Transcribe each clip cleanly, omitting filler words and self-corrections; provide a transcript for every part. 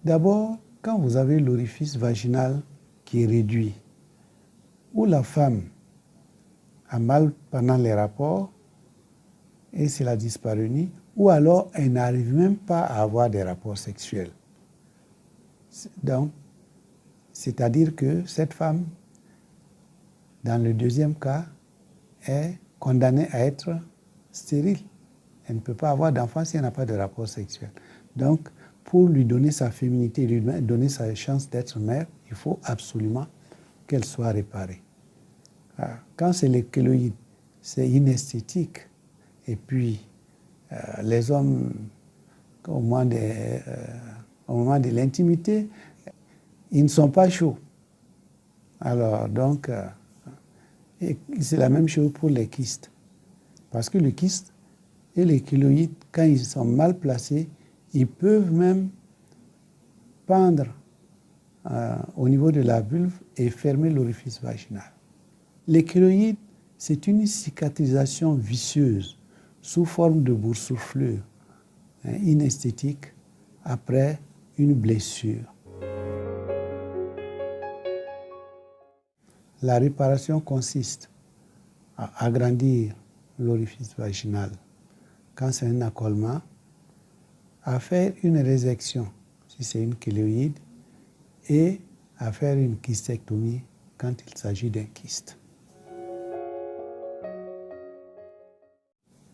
D'abord, quand vous avez l'orifice vaginal qui est réduit, où la femme a mal pendant les rapports et c'est la dyspareunie, ou alors elle n'arrive même pas à avoir des rapports sexuels. Donc, c'est-à-dire que cette femme, dans le deuxième cas, est condamnée à être stérile. Elle ne peut pas avoir d'enfant si elle n'a pas de rapport sexuel. Donc, pour lui donner sa féminité, lui donner sa chance d'être mère, il faut absolument qu'elle soit réparée. Quand c'est les kéloïdes, c'est inesthétique. Et puis, les hommes, au moment de l'intimité, ils ne sont pas chauds. Alors, donc, c'est la même chose pour les kystes. Parce que le kyste et les kéloïdes, quand ils sont mal placés, ils peuvent même pendre au niveau de la vulve et fermer l'orifice vaginal. Les kéloïdes, c'est une cicatrisation vicieuse sous forme de boursouflure inesthétique après une blessure. La réparation consiste à agrandir l'orifice vaginal quand c'est un accolement, à faire une résection si c'est une kéloïde et à faire une kystectomie quand il s'agit d'un kyste.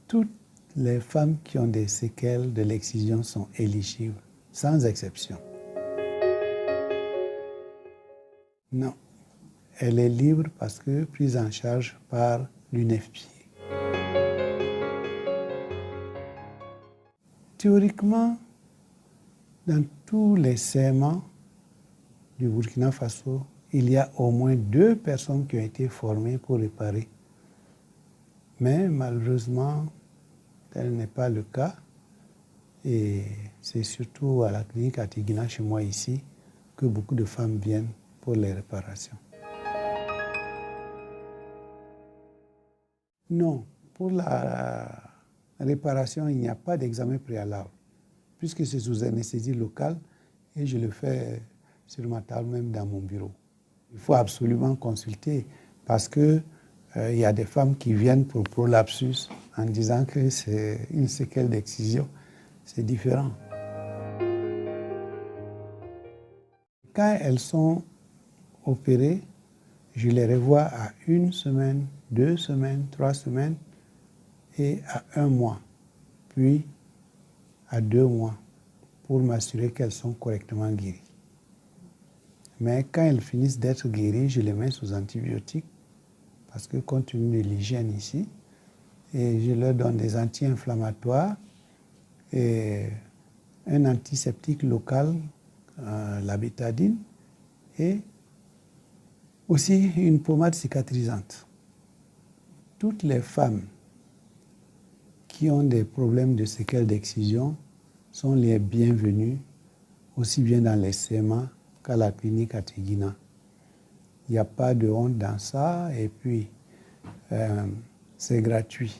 Toutes les femmes qui ont des séquelles de l'excision sont éligibles, sans exception. Non, elle est libre parce que prise en charge par l'UNFPA. Théoriquement, dans tous les serments du Burkina Faso, il y a au moins 2 personnes qui ont été formées pour réparer. Mais malheureusement, tel n'est pas le cas. Et c'est surtout à la clinique à Tigina, chez moi ici, que beaucoup de femmes viennent pour les réparations. Non, pour la réparation, il n'y a pas d'examen préalable, puisque c'est sous anesthésie locale et je le fais sur ma table, même dans mon bureau. Il faut absolument consulter parce que il y a des femmes qui viennent pour prolapsus en disant que c'est une séquelle d'excision. C'est différent. Quand elles sont opérées, je les revois à 1 semaine, 2 semaines, 3 semaines et à 1 mois, puis à 2 mois pour m'assurer qu'elles sont correctement guéries. Mais quand elles finissent d'être guéries, je les mets sous antibiotiques parce que compte tenu de l'hygiène ici, et je leur donne des anti-inflammatoires et un antiseptique local, la bétadine, et aussi une pommade cicatrisante. Toutes les femmes qui ont des problèmes de séquelles d'excision sont les bienvenues, aussi bien dans les SEMA qu'à la clinique à Tigina. Il n'y a pas de honte dans ça, et puis c'est gratuit.